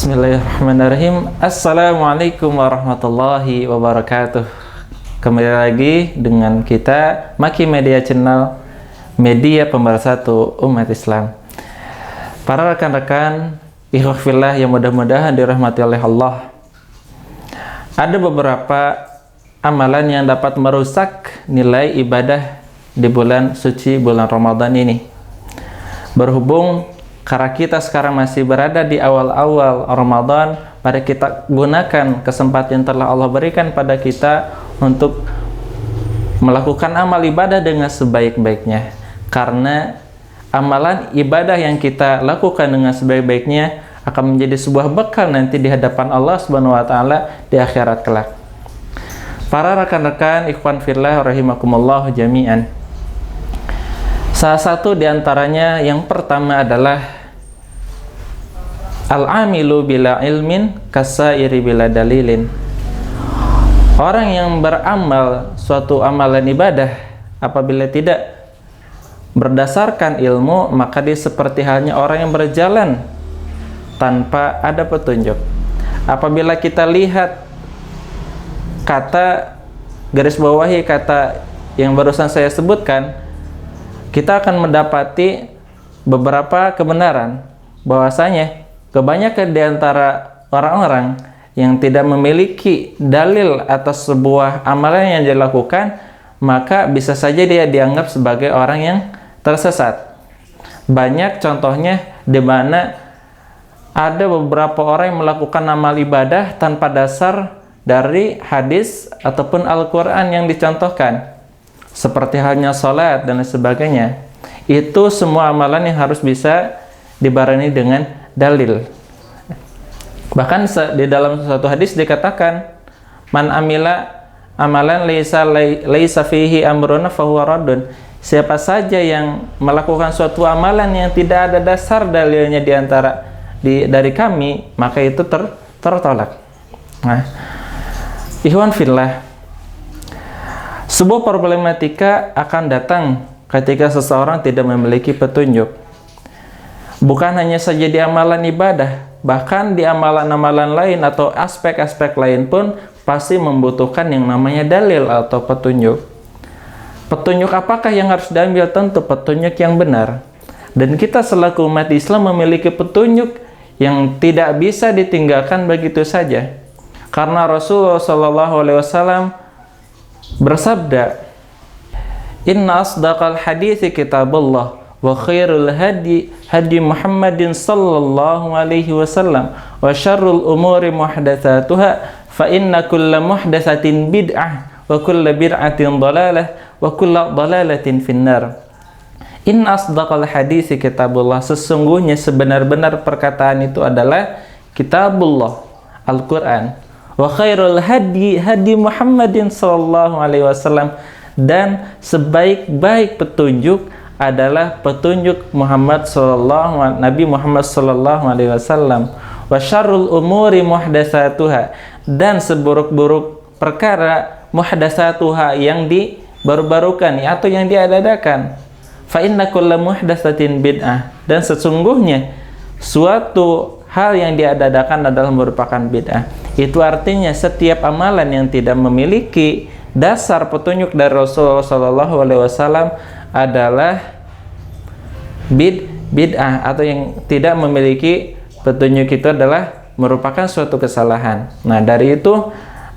Bismillahirrahmanirrahim. Assalamualaikum warahmatullahi wabarakatuh. Kembali lagi dengan kita Maki Media Channel, media pemersatu umat Islam. Para rekan-rekan ikhwah fillah yang mudah-mudahan dirahmati oleh Allah, ada beberapa amalan yang dapat merusak nilai ibadah di bulan suci bulan Ramadan ini. Berhubung karena kita sekarang masih berada di awal-awal Ramadan, mari kita gunakan kesempatan yang telah Allah berikan pada kita untuk melakukan amal ibadah dengan sebaik-baiknya. Karena amalan ibadah yang kita lakukan dengan sebaik-baiknya akan menjadi sebuah bekal nanti di hadapan Allah Subhanahu wa taala di akhirat kelak. Para rekan-rekan ikhwan fillah rahimakumullah jami'an. Salah satu di antaranya yang pertama adalah al-amilu bila ilmin kasairi bila dalilin. Orang yang beramal suatu amalan ibadah apabila tidak berdasarkan ilmu, maka dia seperti halnya orang yang berjalan tanpa ada petunjuk. Apabila kita lihat kata garis bawahi kata yang barusan saya sebutkan, kita akan mendapati beberapa kebenaran bahwasanya kebanyakan di antara orang-orang yang tidak memiliki dalil atas sebuah amalan yang dilakukan, maka bisa saja dia dianggap sebagai orang yang tersesat. Banyak contohnya di mana ada beberapa orang yang melakukan amal ibadah tanpa dasar dari hadis ataupun Al-Quran yang dicontohkan, seperti halnya sholat dan sebagainya. Itu semua amalan yang harus bisa dibarengi dengan dalil. Bahkan di dalam suatu hadis dikatakan, man amila amalan laisa fihi amruna fahuwa raddun. Siapa saja yang melakukan suatu amalan yang tidak ada dasar dalilnya dari kami, maka itu tertolak. Nah, ikhwan fillah, sebuah problematika akan datang ketika seseorang tidak memiliki petunjuk. Bukan hanya saja di amalan ibadah, bahkan di amalan-amalan lain atau aspek-aspek lain pun pasti membutuhkan yang namanya dalil atau petunjuk. Petunjuk apakah yang harus diambil? Tentu petunjuk yang benar. Dan kita selaku umat Islam memiliki petunjuk yang tidak bisa ditinggalkan begitu saja. Karena Rasulullah SAW bersabda, "Inna asdaqal hadithi kitabullah wa khairul hadi Muhammadin sallallahu alaihi wasallam wa syarrul umuri muhdatsatuha fa inna kulla muhdatsatin bid'ah wa kulla bid'atin dhalalah wa kulla dhalalatin finnar." In asdaqal hadits kitabullah, sesungguhnya sebenar-benar perkataan itu adalah kitabullah, Al-Qur'an. Wa khairul hadi Muhammadin sallallahu alaihi wasallam, dan sebaik-baik petunjuk adalah petunjuk Nabi Muhammad sallallahu alaihi wasallam. Wa syarrul umuri muhdatsatuha, dan seburuk-buruk perkara muhdatsatuha yang dibaru-barukan atau yang diadakan. Fa inna kulla muhdatsatin bid'ah, dan sesungguhnya suatu hal yang diadakan adalah merupakan bid'ah. Itu artinya setiap amalan yang tidak memiliki dasar petunjuk dari Rasulullah sallallahu alaihi wasallam adalah bid'ah, atau yang tidak memiliki petunjuk itu adalah merupakan suatu kesalahan. Nah, dari itu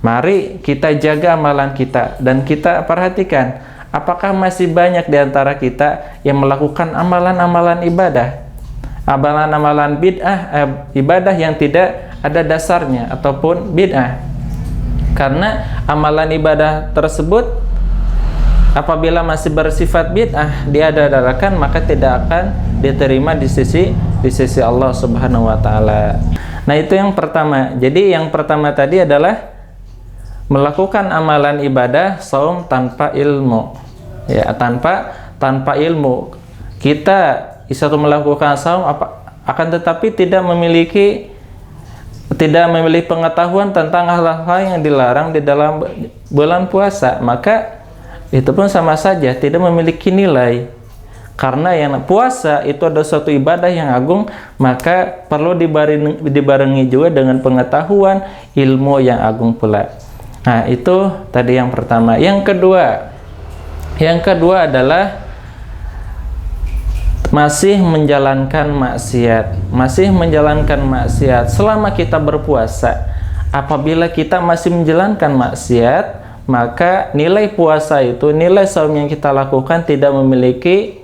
mari kita jaga amalan kita dan kita perhatikan apakah masih banyak di antara kita yang melakukan amalan-amalan ibadah, amalan-amalan ibadah yang tidak ada dasarnya ataupun bid'ah. Karena amalan ibadah tersebut apabila masih bersifat bid'ah diadakan, maka tidak akan diterima di sisi Allah Subhanahu wa taala. Nah, itu yang pertama. Jadi yang pertama tadi adalah melakukan amalan ibadah saum tanpa ilmu. Ya, tanpa ilmu. Kita bisa melakukan saum akan tetapi tidak memiliki pengetahuan tentang hal-hal yang dilarang di dalam bulan puasa, maka itu pun sama saja tidak memiliki nilai. Karena yang puasa itu ada suatu ibadah yang agung, maka perlu dibarengi juga dengan pengetahuan ilmu yang agung pula. Nah, itu tadi yang pertama. Yang kedua adalah masih menjalankan maksiat selama kita berpuasa. Apabila kita masih menjalankan maksiat, maka nilai puasa itu, nilai saum yang kita lakukan tidak memiliki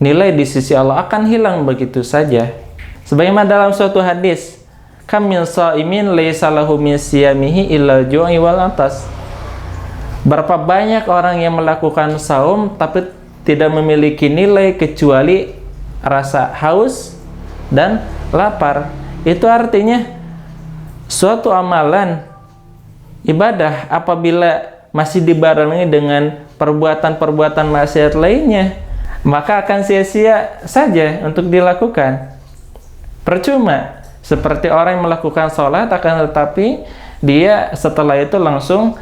nilai di sisi Allah, akan hilang begitu saja. Sebagaimana dalam suatu hadis, kam min shaimin laisa lahu min siyamihi illa ju'i wal atas. Berapa banyak orang yang melakukan saum tapi tidak memiliki nilai kecuali rasa haus dan lapar. Itu artinya suatu amalan ibadah apabila masih dibarengi dengan perbuatan-perbuatan maksiat lainnya, maka akan sia-sia saja untuk dilakukan. Percuma. Seperti orang yang melakukan sholat, akan tetapi dia setelah itu langsung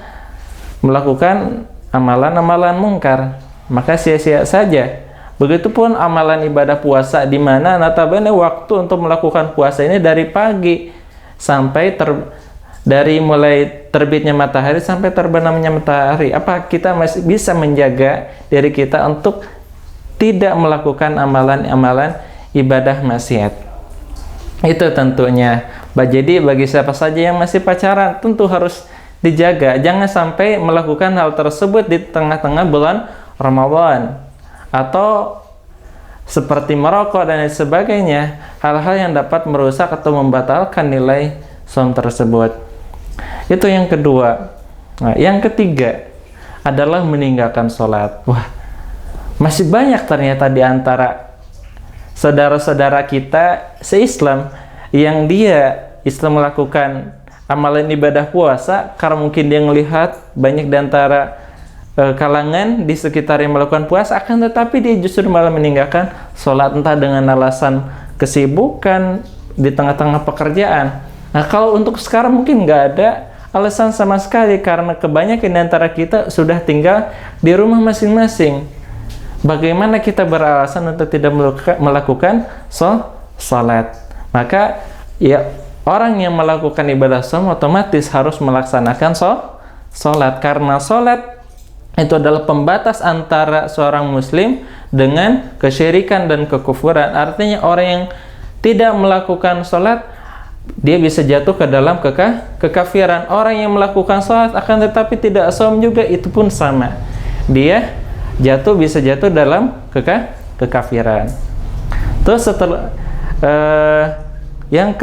melakukan amalan-amalan mungkar, maka sia-sia saja. Begitupun amalan ibadah puasa, di mana notabene waktu untuk melakukan puasa ini dari pagi sampai dari mulai terbitnya matahari sampai terbenamnya matahari. Apa kita masih bisa menjaga diri kita untuk tidak melakukan amalan-amalan ibadah maksiat? Itu tentunya. Jadi bagi siapa saja yang masih pacaran, tentu harus dijaga. Jangan sampai melakukan hal tersebut di tengah-tengah bulan Ramadan, atau seperti merokok dan lain sebagainya, hal-hal yang dapat merusak atau membatalkan nilai saum tersebut. Itu yang kedua. Nah, yang ketiga adalah meninggalkan sholat. Wah, masih banyak ternyata di antara saudara-saudara kita se-Islam yang dia Islam melakukan amalan ibadah puasa karena mungkin dia melihat banyak di antara kalangan di sekitar yang melakukan puasa, akan tetapi dia justru malah meninggalkan sholat, entah dengan alasan kesibukan di tengah-tengah pekerjaan. Nah, kalau untuk sekarang mungkin nggak ada alasan sama sekali, karena kebanyakan di antara kita sudah tinggal di rumah masing-masing. Bagaimana kita beralasan untuk tidak melakukan sholat? Maka ya, orang yang melakukan ibadah saum otomatis harus melaksanakan sholat, karena sholat itu adalah pembatas antara seorang muslim dengan kesyirikan dan kekufuran. Artinya orang yang tidak melakukan sholat, dia bisa jatuh ke dalam kekafiran. Orang yang melakukan sholat akan tetapi tidak saum juga, itu pun sama. Dia bisa jatuh dalam kekafiran. Terus setelah yang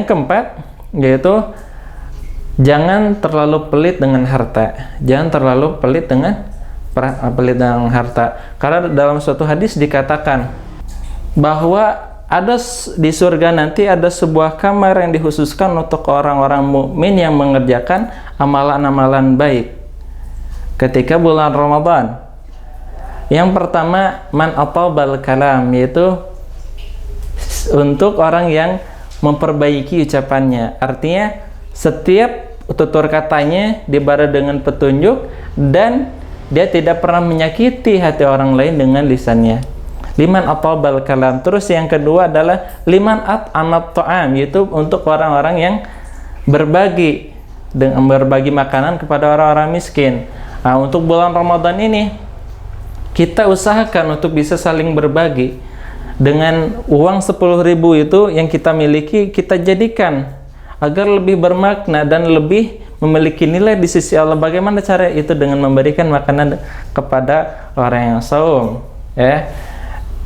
keempat, yaitu jangan terlalu pelit dengan harta. Karena dalam suatu hadis dikatakan bahwa di surga nanti ada sebuah kamar yang dikhususkan untuk orang-orang mukmin yang mengerjakan amalan-amalan baik ketika bulan Ramadan. Yang pertama, man atabal kalam, yaitu untuk orang yang memperbaiki ucapannya. Artinya setiap tutur katanya dibarengi dengan petunjuk dan dia tidak pernah menyakiti hati orang lain dengan lisannya. Liman atabal kalam. Terus yang kedua adalah liman at'amat ta'am, yaitu untuk orang-orang yang berbagi makanan kepada orang-orang miskin. Nah, untuk bulan Ramadan ini kita usahakan untuk bisa saling berbagi. Dengan uang 10.000 itu yang kita miliki, kita jadikan agar lebih bermakna dan lebih memiliki nilai di sisi Allah. Bagaimana cara itu? Dengan memberikan makanan kepada orang yang saum, ya.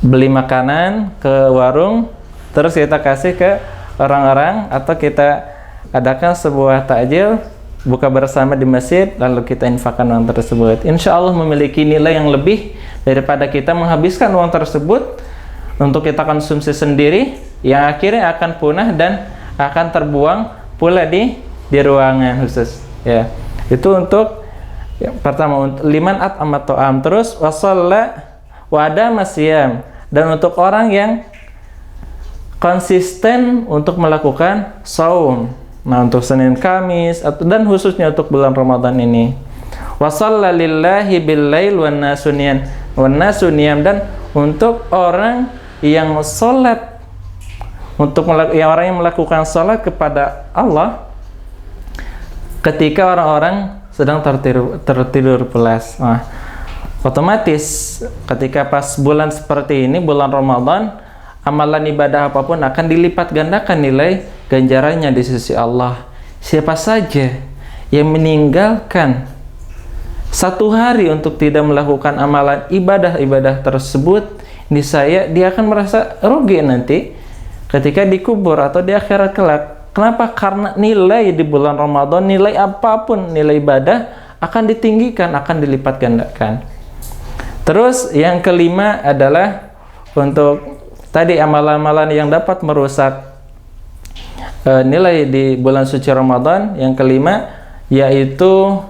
Beli makanan ke warung, terus kita kasih ke orang-orang, atau kita adakan sebuah takjil buka bersama di masjid, lalu kita infakkan uang tersebut. Insya Allah memiliki nilai yang lebih daripada kita menghabiskan uang tersebut untuk kita konsumsi sendiri, yang akhirnya akan punah dan akan terbuang pula di ruangan khusus, ya. Itu untuk yang pertama, liman at'amat ta'am. Terus wasalla wa adama siyam, dan untuk orang yang konsisten untuk melakukan saum. Nah, untuk Senin Kamis dan khususnya untuk bulan Ramadan ini. Wasalla lillahi bil lail wan nasunyan, wan nasu niyam, dan untuk orang yang sholat, untuk orang yang melakukan sholat kepada Allah ketika orang-orang sedang tertidur pulas. Nah, otomatis ketika pas bulan seperti ini, bulan Ramadan, amalan ibadah apapun akan dilipat gandakan nilai ganjarannya di sisi Allah. Siapa saja yang meninggalkan satu hari untuk tidak melakukan amalan ibadah-ibadah tersebut, niscaya dia akan merasa rugi nanti ketika dikubur atau di akhirat kelak. Kenapa? Karena nilai di bulan Ramadan, nilai apapun, nilai ibadah akan ditinggikan, akan dilipat gandakan. Terus yang kelima adalah untuk tadi amalan-amalan yang dapat merusak nilai di bulan suci Ramadan. Yang kelima yaitu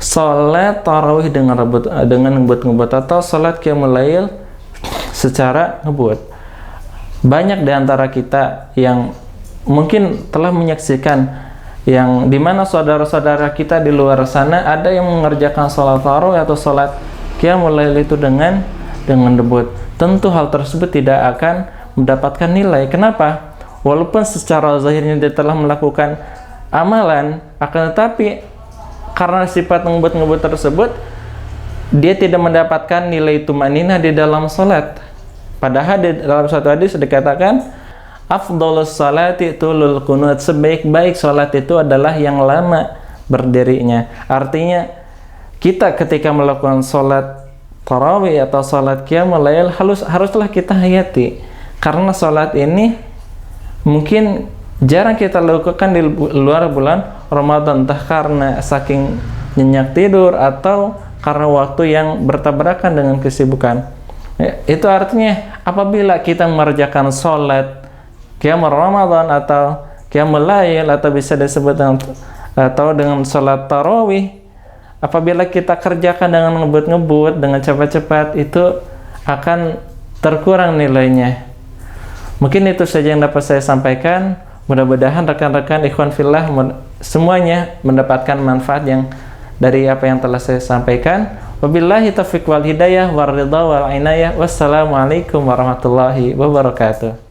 salat tarawih dengan ngebut-ngebut atau salat qiyamul lail secara ngebut. Banyak di antara kita yang mungkin telah menyaksikan yang dimana saudara-saudara kita di luar sana ada yang mengerjakan salat tarawih atau salat qiyamul lail itu dengan ngebut. Tentu hal tersebut tidak akan mendapatkan nilai. Kenapa? Walaupun secara zahirnya dia telah melakukan amalan, akan tetapi karena sifat ngebut-ngebut tersebut, dia tidak mendapatkan nilai tumaninah di dalam salat. Padahal di dalam satu hadis dikatakan, afdhalus salati tulul qunut, sebaik-baik salat itu adalah yang lama berdirinya. Artinya, kita ketika melakukan salat tarawih atau salat qiyamul lail haruslah kita hayati, karena salat ini mungkin jarang kita lakukan di luar bulan Ramadan, entah karena saking nyenyak tidur atau karena waktu yang bertabrakan dengan kesibukan. Itu artinya apabila kita mengerjakan salat qiyamul Ramadan atau qiyamul lail atau bisa disebut dengan salat tarawih, apabila kita kerjakan dengan ngebut-ngebut, dengan cepat-cepat, itu akan terkurang nilainya. Mungkin itu saja yang dapat saya sampaikan. Mudah-mudahan rekan-rekan ikhwan fillah semuanya mendapatkan manfaat yang dari apa yang telah saya sampaikan. Wabillahi taufiq wal hidayah war ridha wal inayah. Wassalamualaikum warahmatullahi wabarakatuh.